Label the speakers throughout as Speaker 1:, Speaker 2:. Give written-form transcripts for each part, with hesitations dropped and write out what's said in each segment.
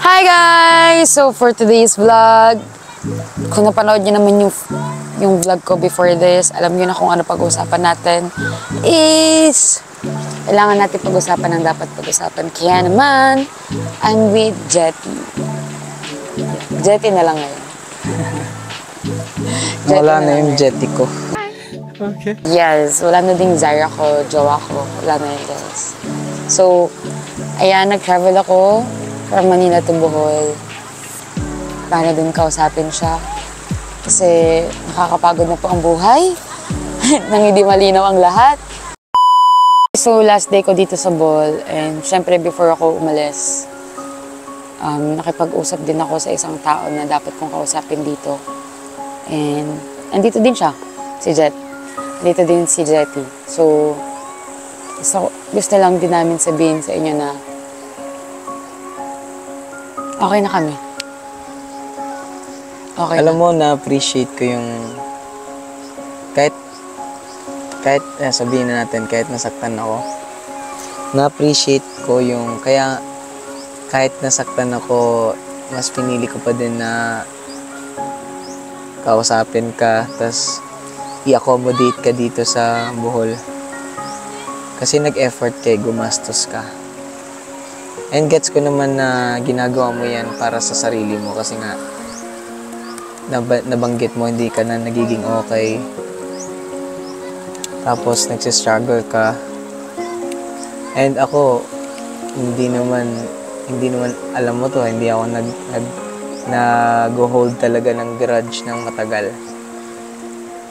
Speaker 1: Hi guys! So for today's vlog, kung napanood nyo naman yung vlog ko before this, alam nyo na kung ano pag-uusapan natin is kailangan natin pag-usapan ang dapat pag-usapan. Kaya naman, I'm with Jetty. Jetty na lang ngayon.
Speaker 2: Wala na yung Jetty ko.
Speaker 3: Okay.
Speaker 1: Yes, wala na ding Zara ko, jowa ko. Wala na yun guys. So, ayan, nag-travel ako from Manila to Bohol para dun kausapin siya. Kasi nakakapagod na po ang buhay nang hindi malinaw ang lahat. So, last day ko dito sa Bohol and syempre before ako umalis, nakipag-usap din ako sa isang tao na dapat kong kausapin dito. And andito din siya, si Jet. Dito din si Jetty. So, gusto lang din namin sabihin sa inyo na okay na kami. Okay
Speaker 2: Alam
Speaker 1: na.
Speaker 2: mo, na-appreciate ko yung kahit sabihin na natin, kahit nasaktan ako, na-appreciate ko yung, kaya kahit nasaktan ako, mas pinili ko pa din na kausapin ka, tas i-accommodate ka dito sa Bohol. Kasi nag-effort kay gumastos ka. And gets ko naman na ginagawa mo yan para sa sarili mo kasi nga nabanggit mo hindi ka na nagiging okay. Tapos nagsistruggle ka. And ako, hindi naman alam mo to, hindi ako nag-hold talaga ng grudge ng matagal.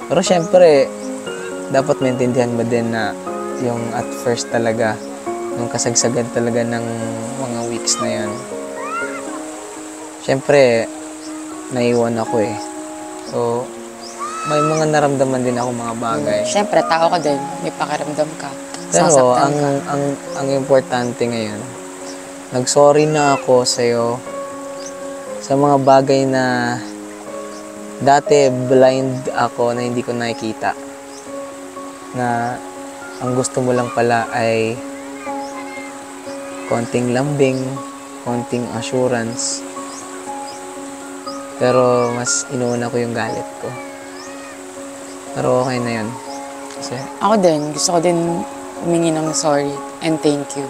Speaker 2: Pero syempre, dapat maintindihan mo din na yung at first talaga, yung kasagsagan talaga ng mga weeks na yan. Syempre, naiwan ako eh. So, may mga naramdaman din ako mga bagay.
Speaker 1: Syempre, tao ka din. May pakiramdam ka.
Speaker 2: Pero
Speaker 1: Sasaktan ka.
Speaker 2: ang importante ngayon, nag-sorry na ako sa'yo sa mga bagay na dati blind ako na hindi ko nakikita. Na ang gusto mo lang pala ay konting lambing, konting assurance. Pero mas inuuna ko yung galit ko. Pero okay na yun. Kasi
Speaker 1: Ako din, gusto ko din humingi ng sorry and thank you.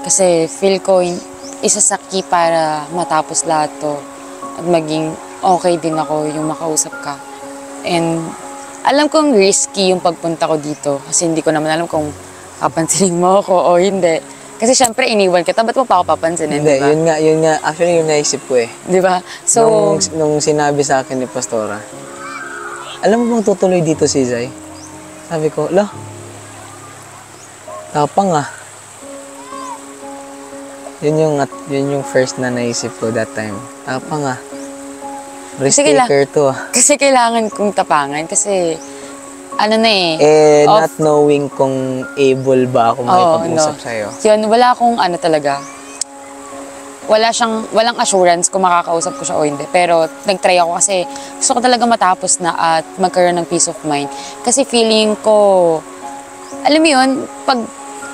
Speaker 1: Kasi feel ko isa sa key para matapos lahat to at maging okay din ako yung makausap ka. And alam kong risky yung pagpunta ko dito kasi hindi ko naman alam kung papansinin mo ako o hindi. Kasi syempre iniwan kita, ba't mo pa ako papansinin,
Speaker 2: hindi,
Speaker 1: diba?
Speaker 2: yun nga, actually yung naisip ko eh.
Speaker 1: Diba? So,
Speaker 2: Nung sinabi sa akin ni Pastora, alam mo bang tutuloy dito si Zay? Sabi ko, tapang ah. Yun yung first na naisip ko that time. Tapang ah. Risk taker to ah.
Speaker 1: kasi kailangan kong tapangan kasi ano na
Speaker 2: Not knowing kung able ba ako makipag-usap sa'yo.
Speaker 1: Yun, wala akong ano talaga. Walang assurance kung makakausap ko siya o hindi. Pero nag-try ako kasi gusto ko talaga matapos na at magkaroon ng peace of mind. Kasi feeling ko, alam mo yun, pag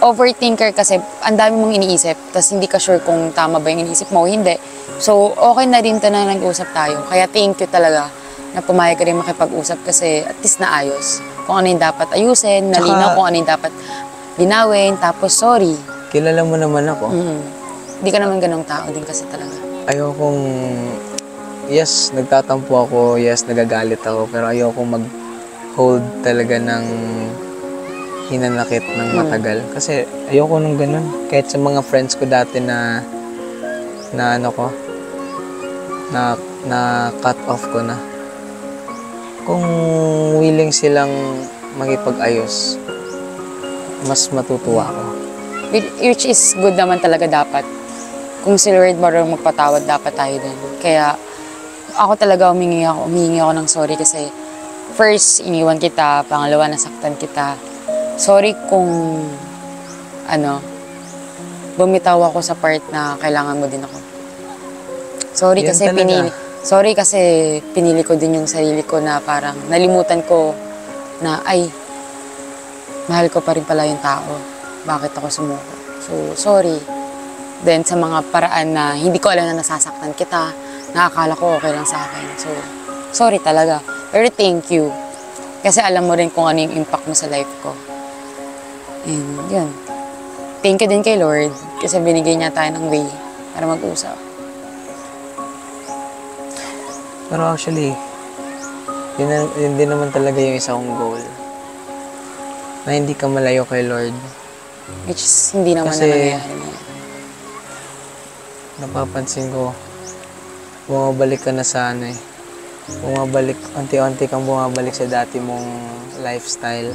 Speaker 1: overthinker kasi, ang dami mong iniisip, tapos hindi ka sure kung tama ba yung iniisip mo o hindi. So, okay na rin to na nag-usap tayo. Kaya thank you talaga na pumayag ka rin makipag-usap kasi at least naayos. Kung ano yung dapat ayusin, nalinaw kung ano yung dapat linawin, tapos sorry.
Speaker 2: Kilala mo naman ako.
Speaker 1: Hindi ka naman ganong tao din kasi talaga.
Speaker 2: Ayokong, yes, nagtatampo ako, yes, nagagalit ako, pero ayokong mag-hold talaga ng hinanakit ng matagal. Kasi ayoko nung ganun. Kahit sa mga friends ko dati na cut off ko na. Kung willing silang makipag-ayos, mas matutuwa ako.
Speaker 1: Which is good naman talaga dapat. Kung si Lord marunong magpatawad, dapat tayo din. Kaya ako talaga humingi ako ng sorry kasi first, iniwan kita. Pangalawa, nasaktan kita. Sorry kung bumitaw ako sa part na kailangan mo din ako. Sorry kasi pinili ko din yung sarili ko na parang nalimutan ko na mahal ko pa rin pala yung tao. Bakit ako sumuko? So, sorry. Then sa mga paraan na hindi ko alam na nasasaktan kita, nakakala ko okay lang sa akin. So, sorry talaga. Pero thank you. Kasi alam mo rin kung ano yung impact mo sa life ko. And yun. Thank you din kay Lord kasi binigay niya tayo ng way para mag-usap.
Speaker 2: Pero actually, yun din naman talaga yung isa kong goal. Na hindi ka malayo kay Lord.
Speaker 1: Which is, hindi naman
Speaker 2: Kasi,
Speaker 1: na nangyayari na.
Speaker 2: Napapansin ko, bumabalik ka na sa ano eh. Unti-unti kang bumabalik sa dati mong lifestyle.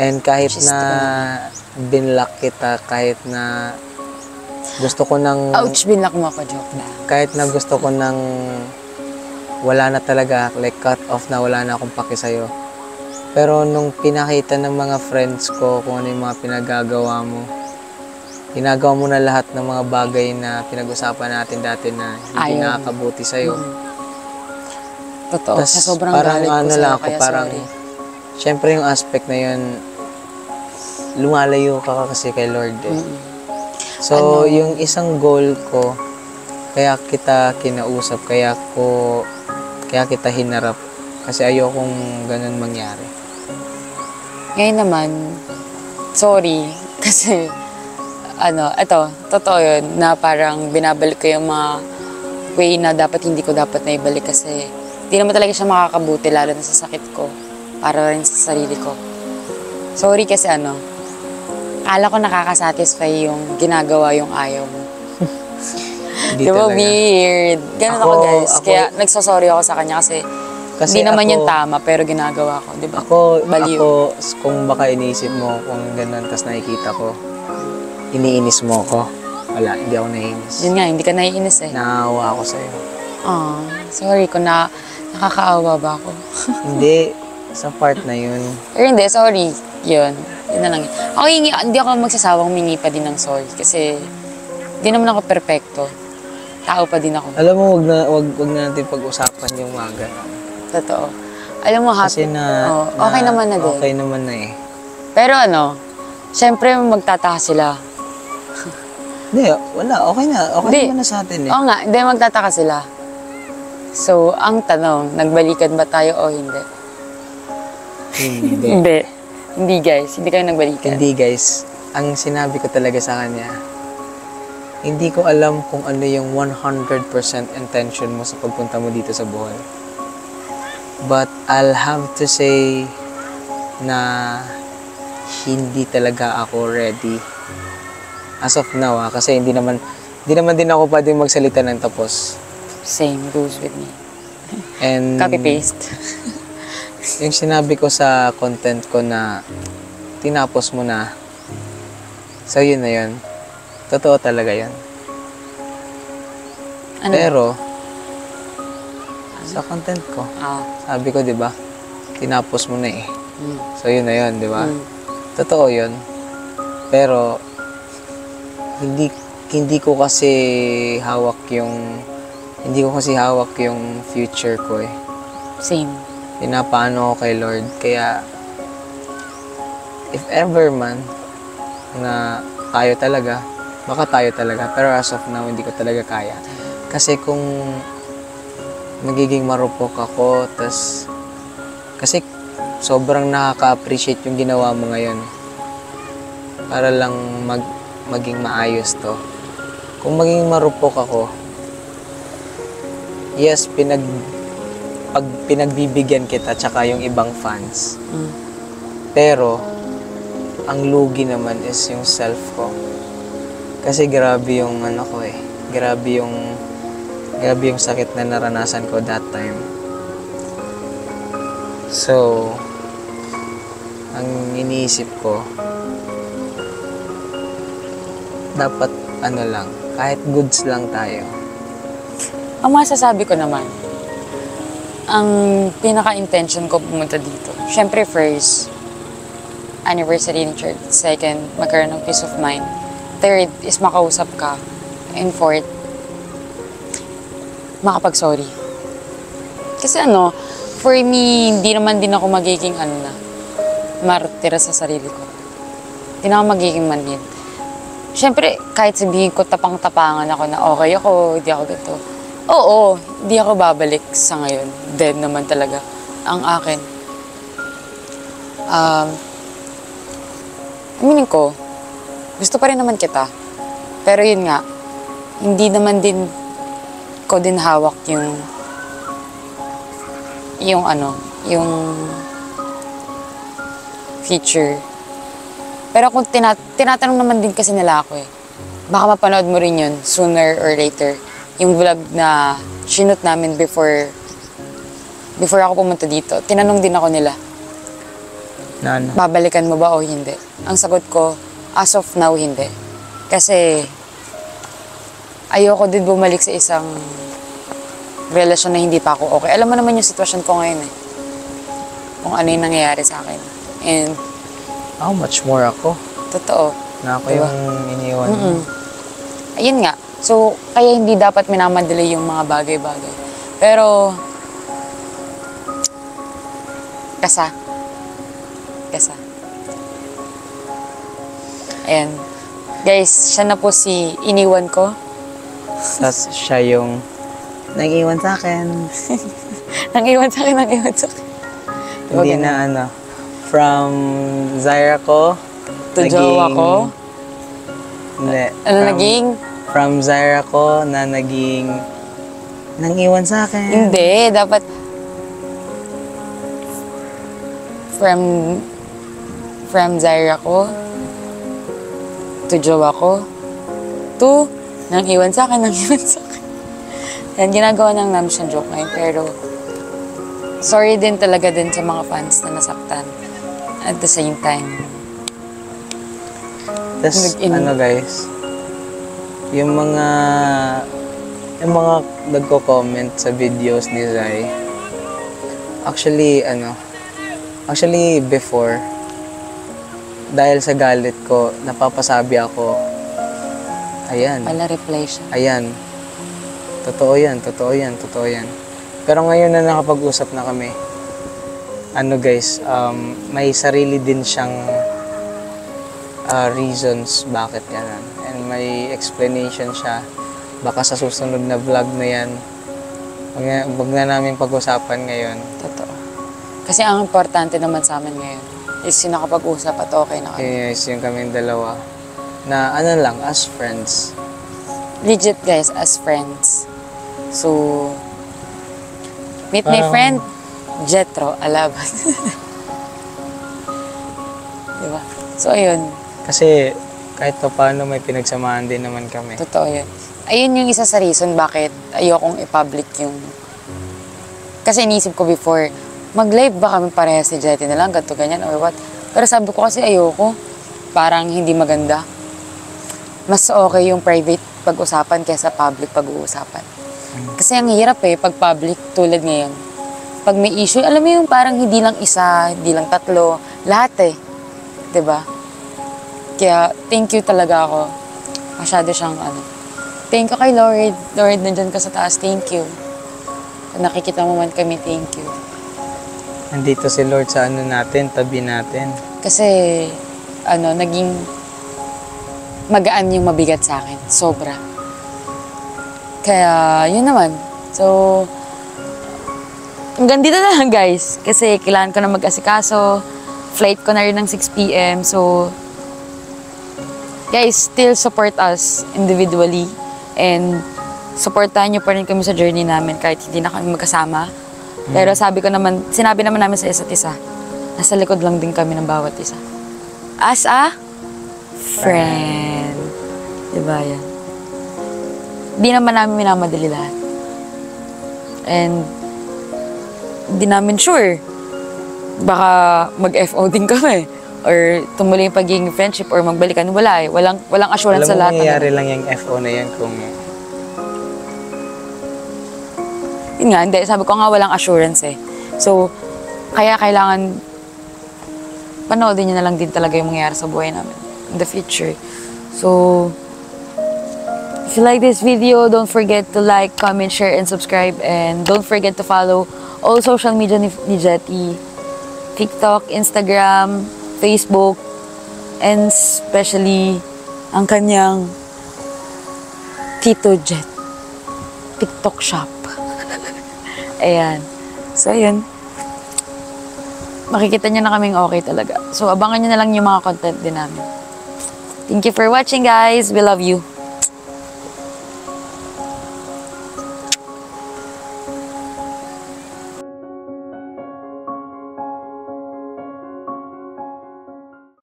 Speaker 2: And kahit
Speaker 1: Just
Speaker 2: na binlock kita, kahit na gusto ko nang...
Speaker 1: Ouch, binlock mo ako, joke na.
Speaker 2: Kahit na gusto ko nang wala na talaga, like cut off na, wala na akong paki sa'yo. Pero nung pinakita ng mga friends ko kung ano yung mga pinagagawa mo, ginagawa mo na lahat ng mga bagay na pinag-usapan natin dati na hindi
Speaker 1: Ayaw.
Speaker 2: nakakabuti sa'yo.
Speaker 1: Totoo,
Speaker 2: Tas
Speaker 1: sa sobrang
Speaker 2: parang
Speaker 1: galit ko
Speaker 2: ano
Speaker 1: sa'yo,
Speaker 2: lang ako,
Speaker 1: kaya
Speaker 2: parang,
Speaker 1: sorry.
Speaker 2: syempre yung aspect na yun, lumalayo ka kasi kay Lord eh. So, yung isang goal ko, kaya kita kinausap, kaya kita hinarap, kasi ayokong ganun mangyari.
Speaker 1: Ngayon naman, sorry, kasi, totoo yun, na parang binabalik ko yung mga way na hindi ko dapat na ibalik kasi hindi naman talaga siya makakabuti, lalo na sa sakit ko, para rin sa sarili ko. Sorry kasi akala ko nakakasatisfy yung ginagawa yung ayaw mo.
Speaker 2: Hindi
Speaker 1: Di ba
Speaker 2: talaga.
Speaker 1: weird? Ganun ako guys, kaya nagsasorry ako sa kanya kasi hindi naman
Speaker 2: ako,
Speaker 1: yung tama, pero ginagawa ko, di ba?
Speaker 2: Ako,
Speaker 1: Baliw.
Speaker 2: kung baka inisip mo kung ganun, tas nakikita ko, iniinis mo ako. Wala, hindi ako naiinis.
Speaker 1: Yun nga, hindi ka naiinis eh.
Speaker 2: Naawa ako sa'yo.
Speaker 1: Sorry kung nakakaawa ba ako.
Speaker 2: Hindi, sa part na yun.
Speaker 1: Pero hindi, sorry. Yun na lang. Ako hindi ako magsasawang humingi pa din ng sorry kasi hindi naman ako perfecto. Tao pa din ako.
Speaker 2: Alam mo, wag na natin pag-usapan yung mga ganun.
Speaker 1: Totoo. Alam mo,
Speaker 2: Kasi
Speaker 1: okay naman na din.
Speaker 2: Okay naman na eh.
Speaker 1: Pero syempre magtataka sila.
Speaker 2: Hindi, wala. Okay na. Okay
Speaker 1: Hindi.
Speaker 2: naman na sa atin eh.
Speaker 1: Oo nga, hindi magtataka sila. So, ang tanong, nagbalikan ba tayo o hindi?
Speaker 2: Hindi.
Speaker 1: Hindi. Hindi guys, hindi kayo nagbalikan.
Speaker 2: Hindi guys. Ang sinabi ko talaga sa kanya, hindi ko alam kung ano yung 100% intention mo sa pagpunta mo dito sa Bohol. But I'll have to say na hindi talaga ako ready. As of now kasi hindi naman din ako pwedeng magsalita ng tapos.
Speaker 1: Same goes with me.
Speaker 2: And
Speaker 1: Copy-paste.
Speaker 2: yung sinabi ko sa content ko na tinapos mo na, so yun na yun. Totoo talaga yun.
Speaker 1: Ano?
Speaker 2: Pero, sa content ko, sabi ko, di ba, tinapos mo na eh. So yun na yun, di ba? Totoo yun. Pero, hindi ko kasi hawak yung future ko eh.
Speaker 1: Same.
Speaker 2: Pinapaano ko kay Lord. Kaya, if ever man, na tayo talaga, baka tayo talaga. Pero as of now, hindi ko talaga kaya. Kasi kung magiging marupok ako, kasi sobrang nakaka-appreciate yung ginawa mo ngayon. Para lang maging maayos to. Kung maging marupok ako, yes, pinagbibigyan kita tsaka yung ibang fans. Pero ang lugi naman is yung self ko. Kasi grabe yung grabe yung sakit na naranasan ko that time. So, ang iniisip ko, dapat kahit goods lang tayo.
Speaker 1: Ang masasabi ko naman, ang pinaka-intention ko pumunta dito, syempre first, anniversary ng church. Second, magkaroon ng peace of mind. Third is makausap ka. And fourth, makapag-sorry. Kasi for me, hindi naman din ako magiging martira sa sarili ko. Hindi na ako magiging manhid. syempre, kahit sabihin ko tapang-tapangan ako na okay ako, hindi ako ganito. Oo, hindi ako babalik sa ngayon. Dead naman talaga ang akin. Aminin ko, gusto pa rin naman kita. Pero yun nga, hindi naman din ko din hawak yung future. Pero kung tinatanong naman din kasi nila ako baka mapanood mo rin yun sooner or later. Yung vlog na shoot namin before ako pumunta dito. Tinanong din ako nila,
Speaker 2: Na ano?
Speaker 1: babalikan mo ba o hindi? Ang sagot ko, as of now, hindi. Kasi ayoko din bumalik sa isang relasyon na hindi pa ako okay. Alam mo naman yung sitwasyon ko ngayon kung ano yung nangyayari sa akin. And
Speaker 2: How much more ako?
Speaker 1: totoo.
Speaker 2: Na ako
Speaker 1: Diba?
Speaker 2: yung iniwan mo.
Speaker 1: Ayun nga. So, kaya hindi dapat minamadali yung mga bagay-bagay. Pero, kasa. Ayan. Guys, siya na po si iniwan ko.
Speaker 2: Tapos siya yung nag-iwan sa akin.
Speaker 1: Nang-iwan sa akin. Diba
Speaker 2: Hindi
Speaker 1: ganun?
Speaker 2: na ano. From Zaira ko.
Speaker 1: To jowa ko.
Speaker 2: Hindi.
Speaker 1: Ano naging?
Speaker 2: From Zaira ko na naging nang-iwan sa akin.
Speaker 1: Hindi. Dapat from Zaira ko to jowa ko to nang-iwan sa akin. Yan, ginagawa ng namin siyang joke ngayon. Pero sorry din talaga din sa mga fans na nasaktan. At the same time,
Speaker 2: Tapos, ano guys, yung mga nagko-comment sa videos ni Zai, actually before, dahil sa galit ko, napapasabi ako, ayan,
Speaker 1: pala reply siya.
Speaker 2: ayan, totoo yan. Pero ngayon na nakapag-usap na kami, guys, may sarili din siyang reasons bakit ganun. And may explanation siya. Baka sa susunod na vlog na yan, wag na namin pag-usapan ngayon.
Speaker 1: Totoo. Kasi ang importante naman sa amin ngayon is yung nakapag-usap at okay na kami.
Speaker 2: Yes, yung kaming dalawa. Na lang, as friends.
Speaker 1: Legit guys, as friends. So, meet my friend, Jetro Alabat. Diba? So, ayun.
Speaker 2: Kasi kahit pa paano may pinagsamahan din naman kami.
Speaker 1: Totoo yun. Ayun yung isa sa reason bakit ayokong i-public yung... Kasi inisip ko before, mag-live ba kami parehas ni Jetty na lang, ganito, ganyan, or what? Pero sabi ko kasi ayoko. Parang hindi maganda. Mas okay yung private pag-usapan kaysa public pag-uusapan. Kasi ang hirap pag public tulad ngayon. Pag may issue, alam mo yung parang hindi lang isa, hindi lang tatlo, lahat 'Di ba? Kaya thank you talaga ako. Masyado siyang Thank you kay Lord. Lord, nandyan ka sa taas. Thank you. Pag nakikita mo man kami, thank you.
Speaker 2: Nandito si Lord sa natin, tabi natin.
Speaker 1: Kasi, naging magaan yung mabigat sa akin. Sobra. Kaya, yun naman. So, hanggang dito na lang guys. Kasi kailangan ko na mag-asikaso. Flight ko na rin ng 6 p.m. So, guys, still support us individually. And, supportahan nyo pa rin kami sa journey namin kahit hindi na kami magkasama. Pero sinabi naman namin sa isa't isa, nasa likod lang din kami ng bawat isa. As a friend. Diba yan? Di naman namin minamadali lahat. And, di namin sure. Baka mag-FO din kami. Or tumuloy yung pagiging friendship or magbalikan. Wala Walang assurance sa lahat.
Speaker 2: Alam mo, mangyayari lang yung FO na yan kung...
Speaker 1: Yun nga, hindi. Sabi ko nga walang assurance So, kaya kailangan panoodin nyo na lang din talaga yung mangyayari sa buhay namin in the future. So, if you like this video, don't forget to like, comment, share, and subscribe. And don't forget to follow all social media ni Jetty. TikTok, Instagram, Facebook, and especially ang kanyang Tito Jet TikTok shop. Ayan. So, ayun. Makikita nyo na kaming okay talaga. So, abangan nyo na lang yung mga content din namin. Thank you for watching, guys. We love you.